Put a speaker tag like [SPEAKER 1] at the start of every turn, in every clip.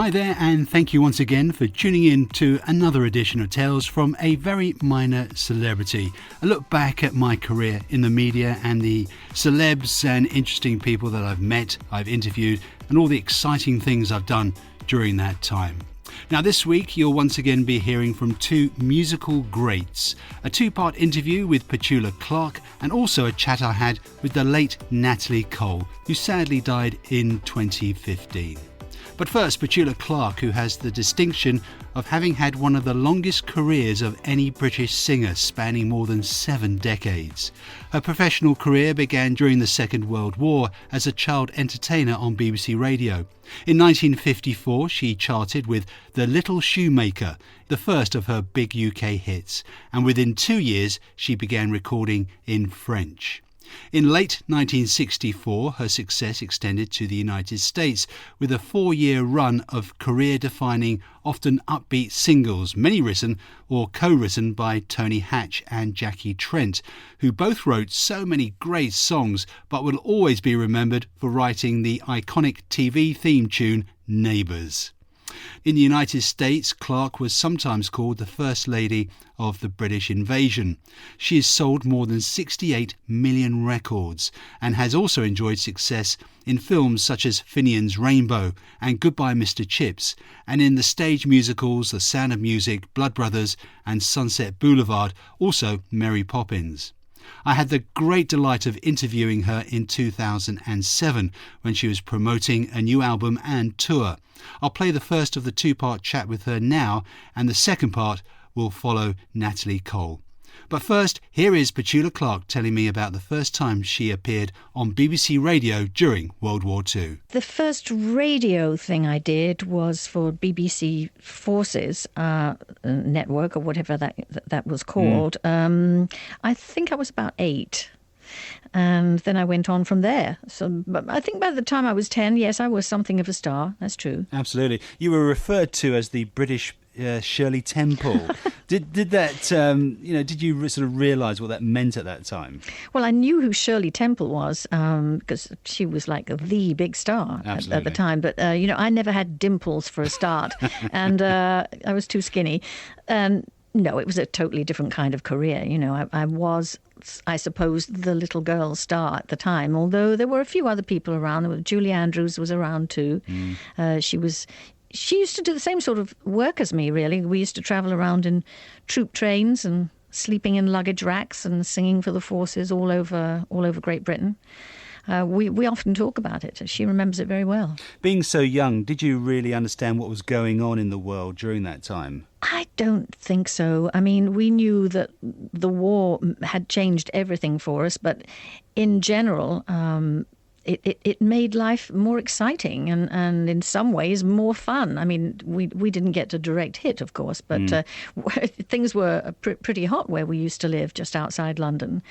[SPEAKER 1] Hi there, and thank you once again for tuning in to another edition of Tales from a Very Minor Celebrity. A look back at my career in the media and the celebs and interesting people that I've met, I've interviewed, and all the exciting things I've done during that time. Now this week you'll once again be hearing from two musical greats, a two-part interview with Petula Clark and also a chat I had with the late Natalie Cole, who sadly died in 2015. But first, Petula Clark, who has the distinction of having had one of the longest careers of any British singer, spanning more than 7 decades. Her professional career began during the Second World War as a child entertainer on BBC Radio. In 1954, she charted with The Little Shoemaker, the first of her big UK hits, and within 2 years she began recording in French. In late 1964, her success extended to the United States with a 4-year run of career-defining, often upbeat singles, many written or co-written by Tony Hatch and Jackie Trent, who both wrote so many great songs but will always be remembered for writing the iconic TV theme tune Neighbours. In the United States, Clark was sometimes called the First Lady of the British Invasion. She has sold more than 68 million records and has also enjoyed success in films such as Finian's Rainbow and Goodbye Mr. Chips, and in the stage musicals The Sound of Music, Blood Brothers and Sunset Boulevard, also Mary Poppins. I had the great delight of interviewing her in 2007 when she was promoting a new album and tour. I'll play the first of the two-part chat with her now, and the second part will follow Natalie Cole. But first, here is Petula Clark telling me about the first time she appeared on BBC Radio during World War II.
[SPEAKER 2] The first radio thing I did was for BBC Forces network, or whatever that was called. I think I was about 8. And then I went on from there. So I think by the time I was 10, yes, I was something of a star. That's true.
[SPEAKER 1] Absolutely. You were referred to as the British Shirley Temple. Did that, did you sort of realise what that meant at that time?
[SPEAKER 2] Well, I knew who Shirley Temple was because she was like the big star at the time. But, I never had dimples for a start and I was too skinny. No, it was a totally different kind of career. I was, I suppose, the little girl star at the time, although there were a few other people around. Julie Andrews was around too. She used to do the same sort of work as me, really. We used to travel around in troop trains and sleeping in luggage racks and singing for the forces all over Great Britain. We often talk about it. She remembers it very well.
[SPEAKER 1] Being so young, did you really understand what was going on in the world during that time?
[SPEAKER 2] I don't think so. I mean, we knew that the war had changed everything for us, but in general, it made life more exciting and in some ways more fun. I mean, we didn't get a direct hit, of course, but things were pretty hot where we used to live, just outside London.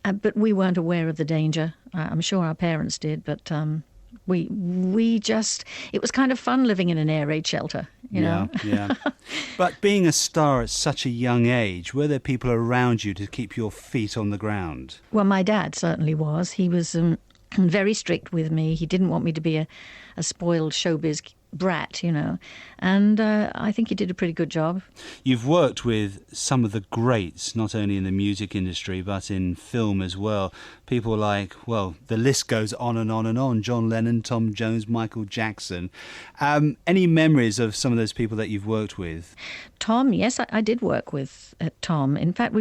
[SPEAKER 2] But we weren't aware of the danger. I'm sure our parents did, but it was kind of fun living in an air raid shelter, you know.
[SPEAKER 1] Yeah. But being a star at such a young age, were there people around you to keep your feet on the ground?
[SPEAKER 2] Well, my dad certainly was. He was very strict with me. He didn't want me to be a spoiled showbiz brat, and I think he did a pretty good job.
[SPEAKER 1] You've worked with some of the greats, not only in the music industry but in film as well. People like, well, the list goes on and on and on. John Lennon, Tom Jones, Michael Jackson. Any memories of some of those people that you've worked with?
[SPEAKER 2] Tom, yes, I did work with Tom. In fact,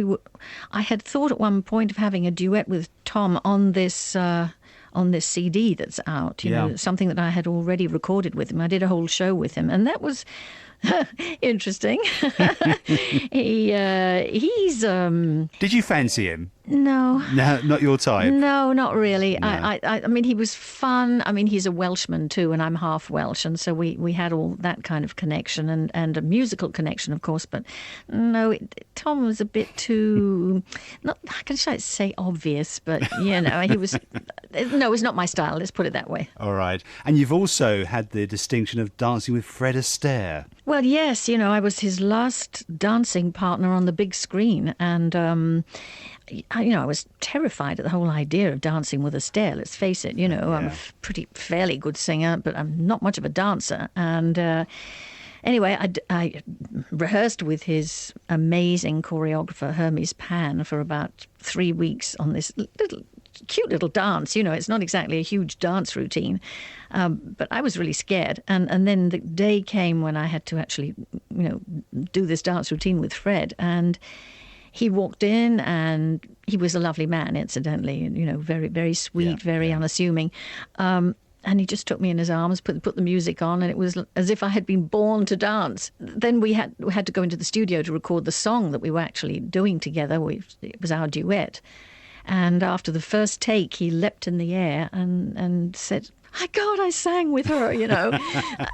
[SPEAKER 2] I had thought at one point of having a duet with Tom on this CD that's out, something that I had already recorded with him. I did a whole show with him, and that was interesting. He's
[SPEAKER 1] Did you fancy him?
[SPEAKER 2] No,
[SPEAKER 1] not your type.
[SPEAKER 2] No, not really.
[SPEAKER 1] No.
[SPEAKER 2] I mean, he was fun. I mean, he's a Welshman too, and I'm half Welsh, and so we had all that kind of connection and a musical connection, of course. But no, Tom was a bit too not. How can I say obvious? But he was. No, it's not my style. Let's put it that way.
[SPEAKER 1] All right. And you've also had the distinction of dancing with Fred Astaire.
[SPEAKER 2] Well, yes. I was his last dancing partner on the big screen, and I was terrified at the whole idea of dancing with a stare. Let's face it, I'm a fairly good singer, but I'm not much of a dancer. And anyway, I rehearsed with his amazing choreographer, Hermes Pan, for about 3 weeks on this cute little dance. It's not exactly a huge dance routine, but I was really scared. And then the day came when I had to actually, do this dance routine with Fred. And he walked in, and he was a lovely man, incidentally, very, very sweet, very unassuming. And he just took me in his arms, put the music on, and it was as if I had been born to dance. Then we had to go into the studio to record the song that we were actually doing together. It was our duet. And after the first take, he leapt in the air and said, "My God, I sang with her,"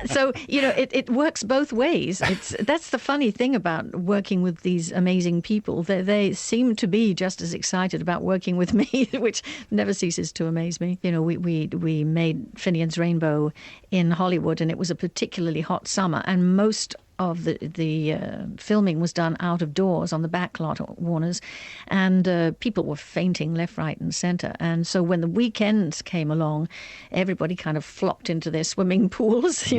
[SPEAKER 2] So, it works both ways. That's the funny thing about working with these amazing people. They seem to be just as excited about working with me, which never ceases to amaze me. We made Finian's Rainbow in Hollywood, and it was a particularly hot summer, and most of the filming was done out of doors on the back lot at Warner's, and people were fainting left, right, and centre. And so when the weekends came along, everybody kind of flocked into their swimming pools,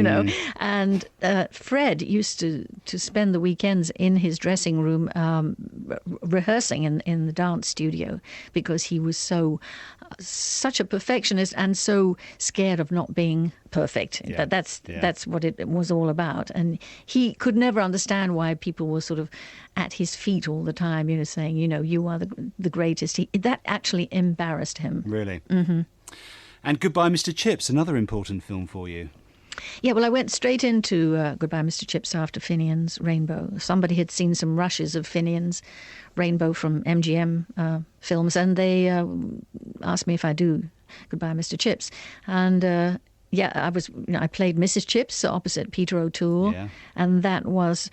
[SPEAKER 2] And Fred used to spend the weekends in his dressing room rehearsing in the dance studio, because he was such a perfectionist and so scared of not being perfect. Yeah. That's what it was all about. And he could never understand why people were sort of at his feet all the time, saying, you are the greatest. That actually embarrassed him.
[SPEAKER 1] Really? Mm-hmm. And Goodbye, Mr. Chips, another important film for you.
[SPEAKER 2] Yeah, well, I went straight into Goodbye, Mr. Chips after Finian's Rainbow. Somebody had seen some rushes of Finian's Rainbow from MGM films, and they asked me if I do Goodbye, Mr. Chips. And I played Mrs. Chips opposite Peter O'Toole, and that was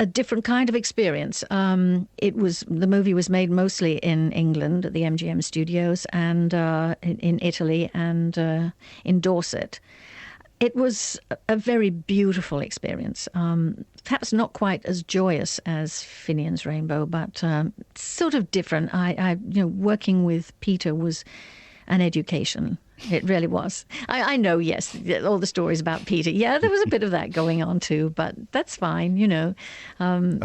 [SPEAKER 2] a different kind of experience. The movie was made mostly in England at the MGM studios, and in Italy, and in Dorset. It was a very beautiful experience. Perhaps not quite as joyous as Finian's Rainbow, but sort of different. Working with Peter was an education. It really was. I know, yes, all the stories about Peter. Yeah, there was a bit of that going on too, but that's fine,
[SPEAKER 1] A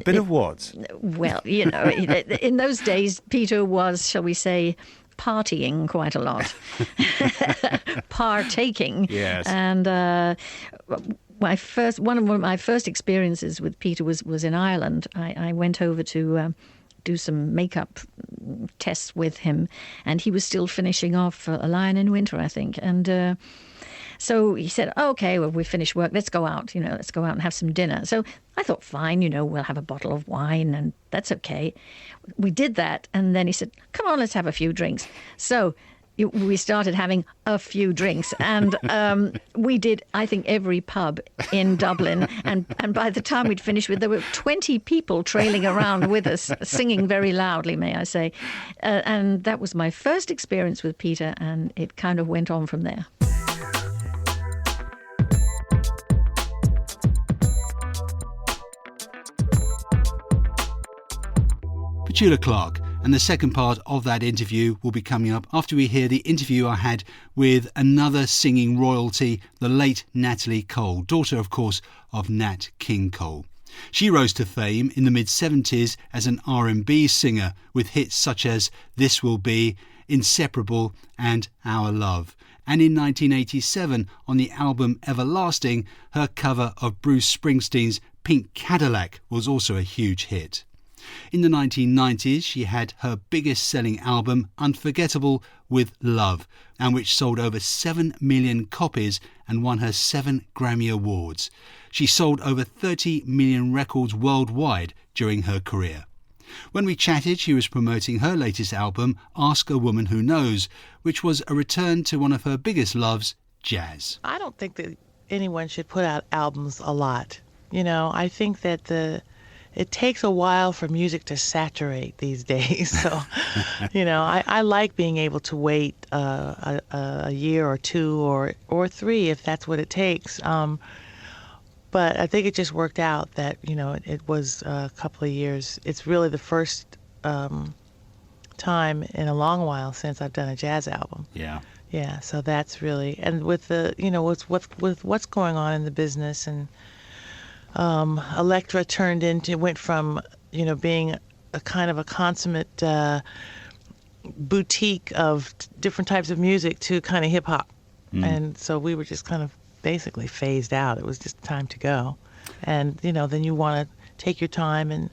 [SPEAKER 1] bit of what?
[SPEAKER 2] Well, in those days, Peter was, shall we say, partying quite a lot, partaking.
[SPEAKER 1] Yes.
[SPEAKER 2] And one of my first experiences with Peter was in Ireland. I went over to do some makeup tests with him, and he was still finishing off A Lion in Winter, I think. And so he said, "Okay, well, we've finished work. Let's go out. Let's go out and have some dinner." So I thought, fine, we'll have a bottle of wine, and that's okay. We did that, and then he said, "Come on, let's have a few drinks." So we started having a few drinks, and we did, I think, every pub in Dublin. And by the time we'd finished there were 20 people trailing around with us, singing very loudly, may I say. And that was my first experience with Peter, and it kind of went on from there.
[SPEAKER 1] Petula Clark, and the second part of that interview will be coming up after we hear the interview I had with another singing royalty, the late Natalie Cole, daughter, of course, of Nat King Cole. She rose to fame in the mid-70s as an R&B singer with hits such as This Will Be, Inseparable and Our Love. And in 1987, on the album Everlasting, her cover of Bruce Springsteen's Pink Cadillac was also a huge hit. In the 1990s, she had her biggest selling album, Unforgettable, with Love, and which sold over 7 million copies and won her 7 Grammy Awards. She sold over 30 million records worldwide during her career. When we chatted, she was promoting her latest album, Ask a Woman Who Knows, which was a return to one of her biggest loves, jazz.
[SPEAKER 3] I don't think that anyone should put out albums a lot. I think that it takes a while for music to saturate these days. So, I like being able to wait a year or two or 3 if that's what it takes. But I think it just worked out that, it was a couple of years. It's really the first time time in a long while since I've done a jazz album.
[SPEAKER 1] Yeah.
[SPEAKER 3] Yeah, so that's really, and with the, with what's going on in the business, and Elektra went from, being a kind of a consummate boutique of different types of music to kind of hip hop. And so we were just kind of basically phased out. It was just time to go. And, then you want to take your time and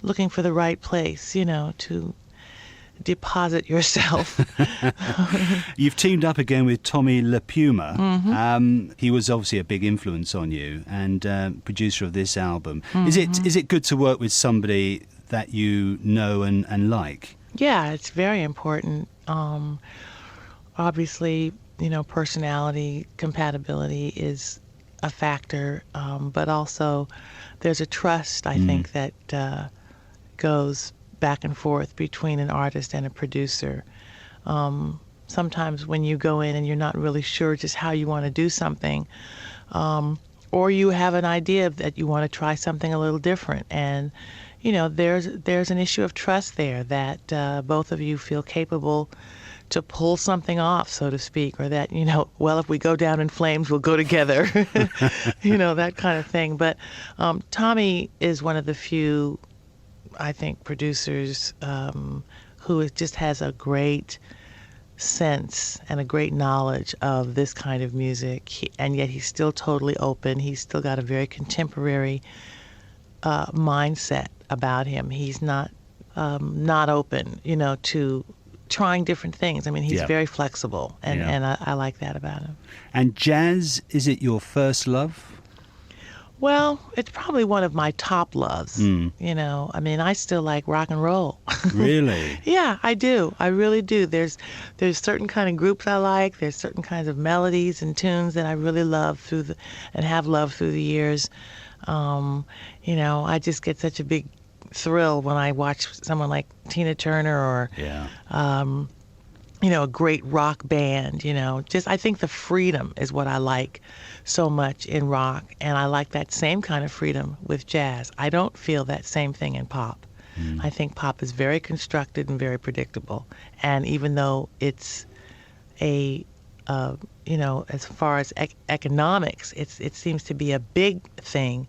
[SPEAKER 3] looking for the right place, to deposit yourself.
[SPEAKER 1] You've teamed up again with Tommy LaPuma. He was obviously a big influence on you and producer of this album. Is it good to work with somebody that you know and like?
[SPEAKER 3] Yeah, it's very important. Obviously, personality compatibility is a factor, but also there's a trust, I think, that goes back and forth between an artist and a producer. Sometimes when you go in and you're not really sure just how you want to do something, or you have an idea that you want to try something a little different, and there's an issue of trust there that both of you feel capable to pull something off, so to speak, or that, well, if we go down in flames, we'll go together, that kind of thing. But Tommy is one of the few, I think, producers who just has a great sense and a great knowledge of this kind of music, and yet he's still totally open. He's still got a very contemporary mindset about him. He's not open, to trying different things. I mean, he's very flexible, and I like that about him.
[SPEAKER 1] And jazz, is it your first love?
[SPEAKER 3] Well, it's probably one of my top loves. I mean, I still like rock and roll.
[SPEAKER 1] Really?
[SPEAKER 3] Yeah, I do. I really do. There's certain kind of groups I like. There's certain kinds of melodies and tunes that I really love and have loved through the years. I just get such a big thrill when I watch someone like Tina Turner or a great rock band. I think the freedom is what I like so much in rock, and I like that same kind of freedom with jazz. I don't feel that same thing in pop. I think pop is very constructed and very predictable, and even though it's as far as economics, it seems to be a big thing.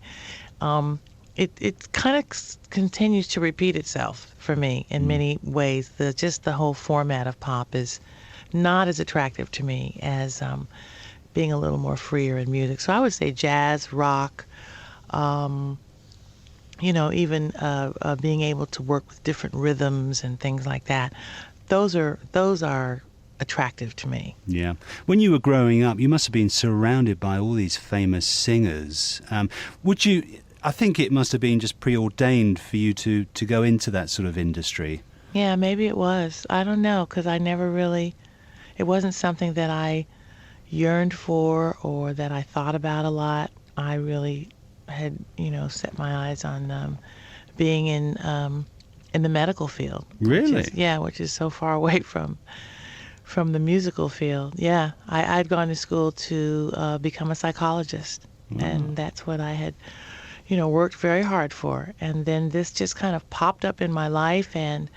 [SPEAKER 3] It kind of continues to repeat itself for me in many ways. The whole format of pop is not as attractive to me as being a little more freer in music. So I would say jazz, rock, even being able to work with different rhythms and things like that. Those are attractive to me.
[SPEAKER 1] Yeah. When you were growing up, you must have been surrounded by all these famous singers. I think it must have been just preordained for you to go into that sort of industry.
[SPEAKER 3] Yeah, maybe it was. I don't know, because it wasn't something that I yearned for or that I thought about a lot. I really had, set my eyes on being in the medical field.
[SPEAKER 1] Really?
[SPEAKER 3] Which is so far away from the musical field. Yeah, I'd gone to school to become a psychologist, and that's what I had worked very hard for. And then this just kind of popped up in my life, and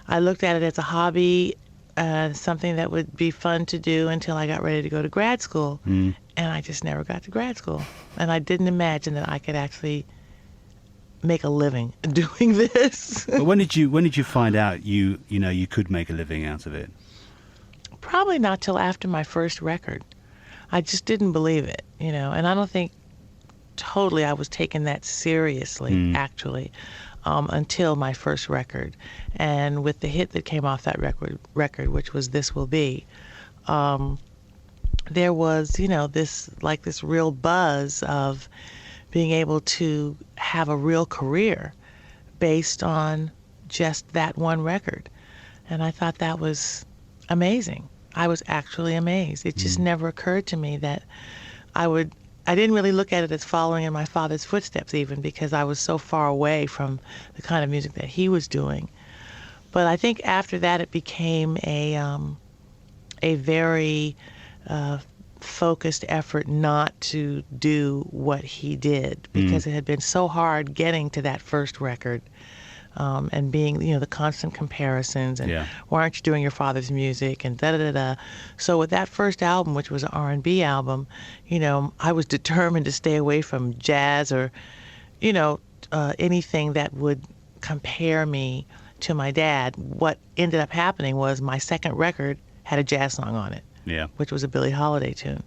[SPEAKER 3] I looked at it as a hobby, something that would be fun to do until I got ready to go to grad school. And I just never got to grad school. And I didn't imagine that I could actually make a living doing this.
[SPEAKER 1] But when did you find out you could make a living out of it?
[SPEAKER 3] Probably not till after my first record. I just didn't believe it, and I don't think totally I was taking that seriously, actually, until my first record. And with the hit that came off that record, which was This Will Be, there was, this real buzz of being able to have a real career based on just that one record. And I thought that was amazing. I was actually amazed. It just never occurred to me that I didn't really look at it as following in my father's footsteps, even, because I was so far away from the kind of music that he was doing. But I think after that it became a very focused effort not to do what he did, because it had been so hard getting to that first record. and being, the constant comparisons and why aren't you doing your father's music and da-da-da-da. So with that first album, which was an R&B album, I was determined to stay away from jazz or, anything that would compare me to my dad. What ended up happening was my second record had a jazz song on it, which was a Billie Holiday tune.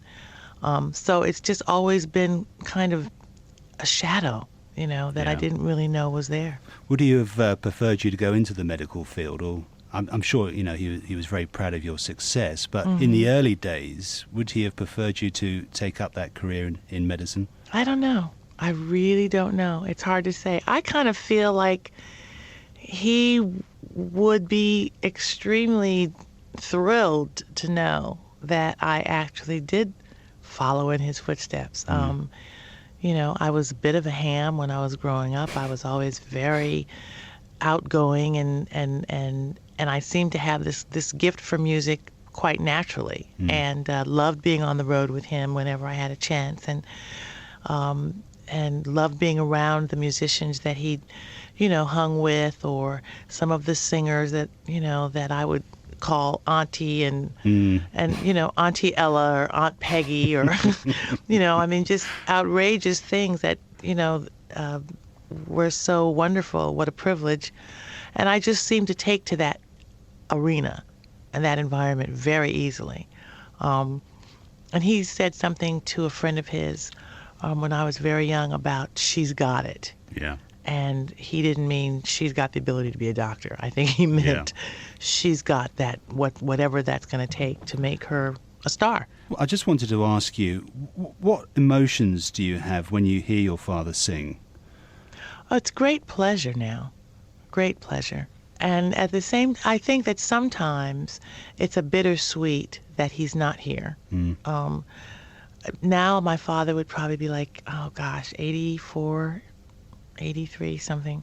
[SPEAKER 3] So it's just always been kind of a shadow, that I didn't really know was there.
[SPEAKER 1] Would he have preferred you to go into the medical field? Or I'm sure, he was very proud of your success, but in the early days, would he have preferred you to take up that career in medicine?
[SPEAKER 3] I don't know. I really don't know. It's hard to say. I kind of feel like he would be extremely thrilled to know that I actually did follow in his footsteps. I was a bit of a ham when I was growing up. I was always very outgoing and I seemed to have this gift for music quite naturally, and loved being on the road with him whenever I had a chance, and loved being around the musicians that he, hung with, or some of the singers that, that I would call Auntie and Auntie Ella or Aunt Peggy or, just outrageous things that, were so wonderful. What a privilege. And I just seemed to take to that arena and that environment very easily. And he said something to a friend of his when I was very young about she's got it.
[SPEAKER 1] Yeah.
[SPEAKER 3] And he didn't mean she's got the ability to be a doctor. I think he meant she's got that, whatever that's going to take to make her a star.
[SPEAKER 1] Well, I just wanted to ask you, what emotions do you have when you hear your father sing?
[SPEAKER 3] Oh, it's great pleasure now. Great pleasure. And at the same, I think that sometimes it's a bittersweet that he's not here. Now my father would probably be like, oh gosh, 84, 83, something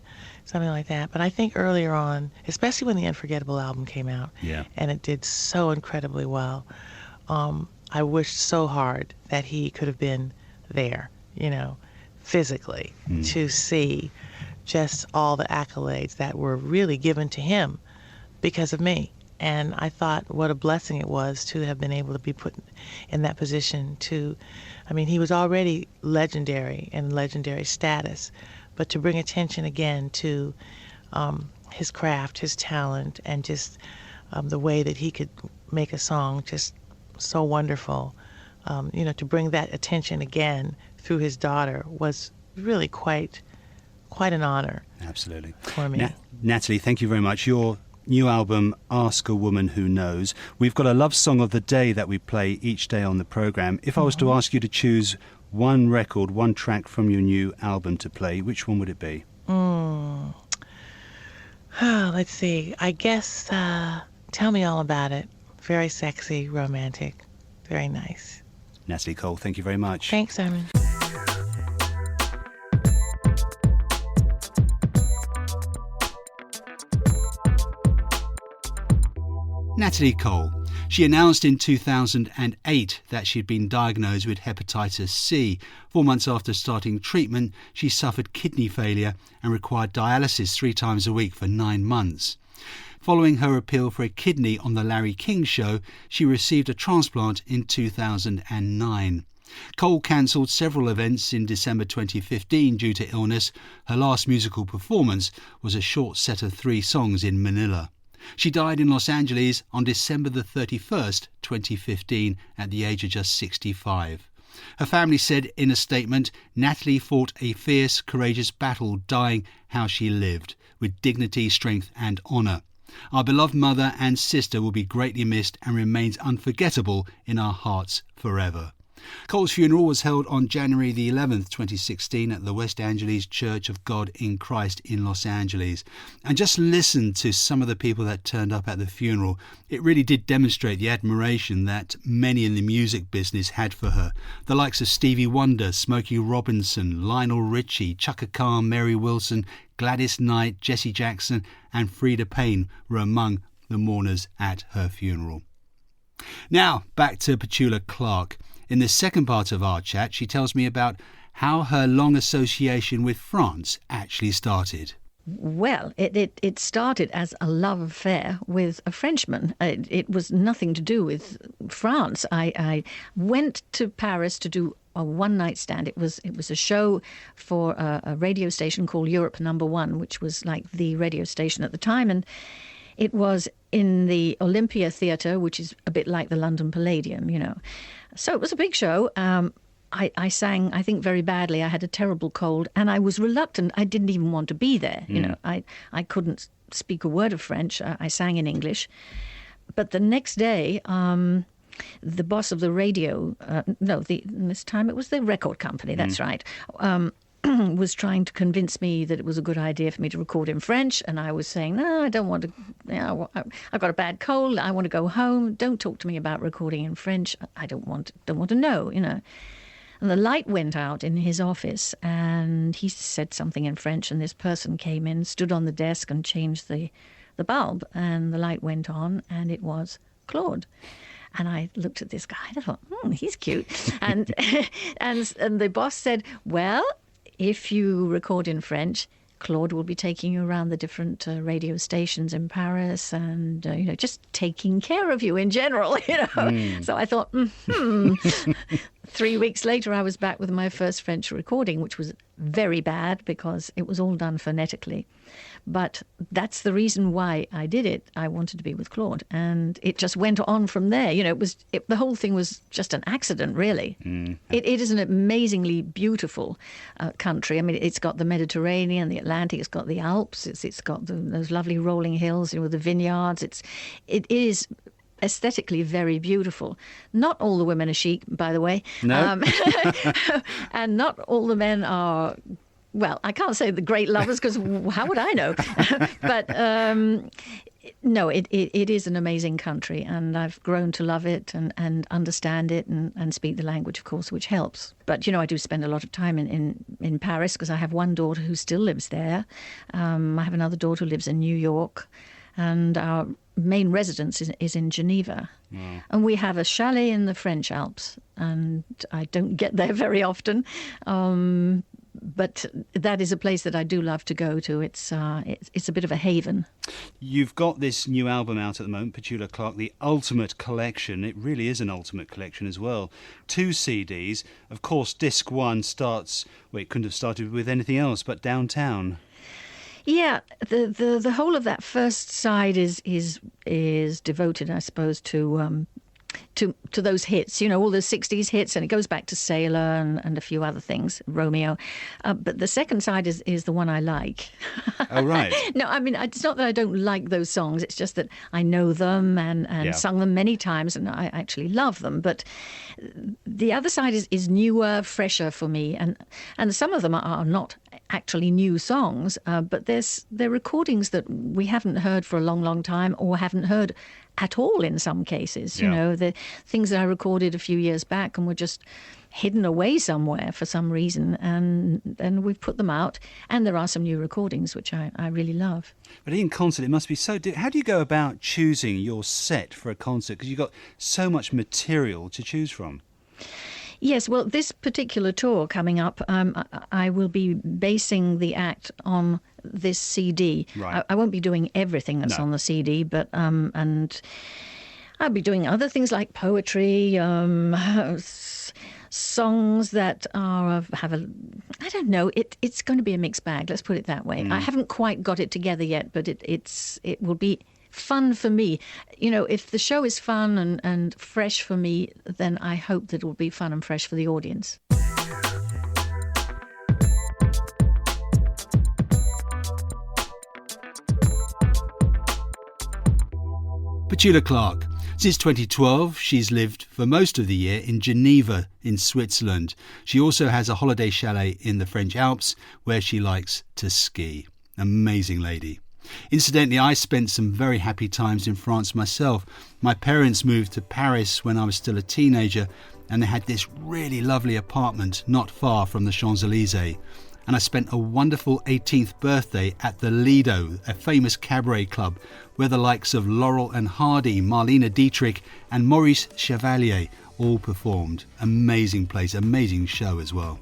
[SPEAKER 3] like that. But I think earlier on, especially when the Unforgettable album came out, and it did so incredibly well, I wished so hard that he could have been there, physically, to see just all the accolades that were really given to him because of me. And I thought what a blessing it was to have been able to be put in that position he was already legendary and legendary status, but to bring attention again to his craft, his talent, and just the way that he could make a song just so wonderful, to bring that attention again through his daughter was really quite an honor.
[SPEAKER 1] Absolutely.
[SPEAKER 3] For me.
[SPEAKER 1] Natalie, thank you very much. Your new album, Ask a Woman Who Knows. We've got a love song of the day that we play each day on the programme. If I was to ask you to choose one record, one track from your new album to play, which one would it be?
[SPEAKER 3] Let's see. I guess Tell Me All About It. Very sexy, romantic, very nice.
[SPEAKER 1] Natalie Cole, thank you very much.
[SPEAKER 3] Thanks, Simon.
[SPEAKER 1] Natalie Cole. She announced in 2008 that she'd been diagnosed with hepatitis C. 4 months after starting treatment, she suffered kidney failure and required dialysis 3 times a week for 9 months. Following her appeal for a kidney on The Larry King Show, she received a transplant in 2009. Cole cancelled several events in December 2015 due to illness. Her last musical performance was a short set of 3 songs in Manila. She died in Los Angeles on December the 31st, 2015, at the age of just 65. Her family said in a statement, Natalie fought a fierce, courageous battle, dying how she lived, with dignity, strength and honour. Our beloved mother and sister will be greatly missed and remains unforgettable in our hearts forever. Cole's funeral was held on January the 11th, 2016 at the West Angeles Church of God in Christ in Los Angeles. And just listen to some of the people that turned up at the funeral. It really did demonstrate the admiration that many in the music business had for her. The likes of Stevie Wonder, Smokey Robinson, Lionel Richie, Chaka Khan, Mary Wilson, Gladys Knight, Jesse Jackson and Freda Payne were among the mourners at her funeral. Now, back to Petula Clark. In the second part of our chat, she tells me about how her long association with France actually started.
[SPEAKER 2] Well, it started as a love affair with a Frenchman. It was nothing to do with France. I went to Paris to do a one-night stand. It was a show for a radio station called Europe Number One, which was like the radio station at the time, and it was in the Olympia Theatre, which is a bit like the London Palladium, you know. So it was a big show. I sang, I think, very badly. I had a terrible cold, and I was reluctant. I didn't even want to be there. You know, I couldn't speak a word of French. I sang in English. But the next day, the boss of the radio, this time it was the record company, that's right, was trying to convince me that it was a good idea for me to record in French. And I was saying, no, I don't want to, I've got a bad cold. I want to go home. Don't talk to me about recording in French. I don't want to know, you know. And the light went out in his office, and he said something in French, and this person came in, stood on the desk and changed the bulb, and the light went on, and it was Claude. And I looked at this guy, and I thought, he's cute. And, and the boss said, well, if you record in French, Claude will be taking you around the different radio stations in Paris and, just taking care of you in general, you know. So I thought, 3 weeks later, I was back with my first French recording, which was very bad because it was all done phonetically. But that's the reason why I did it. I wanted to be with Claude. And it just went on from there. You know, the whole thing was just an accident, really. It is an amazingly beautiful country. I mean, it's got the Mediterranean, the Atlantic, it's got the Alps, it's got those lovely rolling hills, you know, the vineyards. It is aesthetically very beautiful. Not all the women are chic, by the way.
[SPEAKER 1] No.
[SPEAKER 2] And not all the men are, well, I can't say the great lovers because how would I know? But no, it is an amazing country, and I've grown to love it and understand it and speak the language, of course, which helps. But, you know, I do spend a lot of time in Paris because I have one daughter who still lives there. I have another daughter who lives in New York, and our main residence is in Geneva. And we have a chalet in the French Alps, and I don't get there very often. But that is a place that I do love to go to. It's a bit of a haven.
[SPEAKER 1] You've got this new album out at the moment, Petula Clark, the Ultimate Collection. It really is an ultimate collection as well. 2 CDs. Of course, disc 1 starts, well, it couldn't have started with anything else but Downtown.
[SPEAKER 2] Yeah, the whole of that first side is devoted, I suppose, to those hits, you know, all the 60s hits, and it goes back to Sailor and a few other things, Romeo. But the second side is the one I like.
[SPEAKER 1] Oh, right.
[SPEAKER 2] No, I mean, it's not that I don't like those songs. It's just that I know them and sung them many times, and I actually love them. But the other side is newer, fresher for me. And some of them are not actually new songs, but they're recordings that we haven't heard for a long, long time or haven't heard at all in some cases. You know, the things that I recorded a few years back and were just hidden away somewhere for some reason, and we've put them out, and there are some new recordings which I really love.
[SPEAKER 1] But in concert it must be so how do you go about choosing your set for a concert, because you've got so much material to choose from?
[SPEAKER 2] Yes, well, this particular tour coming up, I will be basing the act on this CD.
[SPEAKER 1] Right.
[SPEAKER 2] I won't be doing everything that's on the CD, but and I'll be doing other things like poetry, songs that have a, I don't know, it's going to be a mixed bag. Let's put it that way. I haven't quite got it together yet, but it will be fun for me. You know, if the show is fun and fresh for me, then I hope that it will be fun and fresh for the audience.
[SPEAKER 1] Petula Clark. Since 2012, she's lived for most of the year in Geneva in Switzerland. She also has a holiday chalet in the French Alps where she likes to ski. Amazing lady. Incidentally, I spent some very happy times in France myself. My parents moved to Paris when I was still a teenager, and they had this really lovely apartment not far from the Champs-Élysées. And I spent a wonderful 18th birthday at the Lido, a famous cabaret club, where the likes of Laurel and Hardy, Marlene Dietrich and Maurice Chevalier all performed. Amazing place, amazing show as well.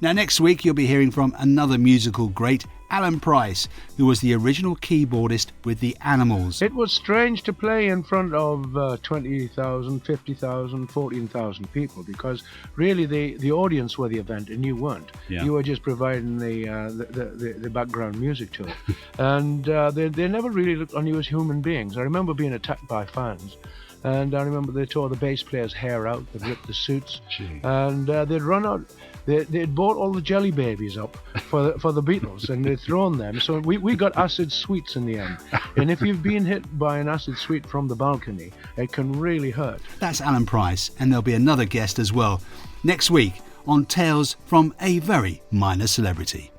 [SPEAKER 1] Now, next week you'll be hearing from another musical great, Alan Price, who was the original keyboardist with the Animals.
[SPEAKER 4] It was strange to play in front of 20,000, 50,000, 14,000 people, because really the audience were the event and you weren't.
[SPEAKER 1] Yeah.
[SPEAKER 4] You were just providing the background music to it. And they never really looked on you as human beings. I remember being attacked by fans. And I remember they tore the bass player's hair out, they'd ripped the suits, and they'd run out. They'd bought all the jelly babies up for the Beatles, and they'd thrown them. So we got acid sweets in the end. And if you've been hit by an acid sweet from the balcony, it can really hurt.
[SPEAKER 1] That's Alan Price, and there'll be another guest as well next week on Tales from a Very Minor Celebrity.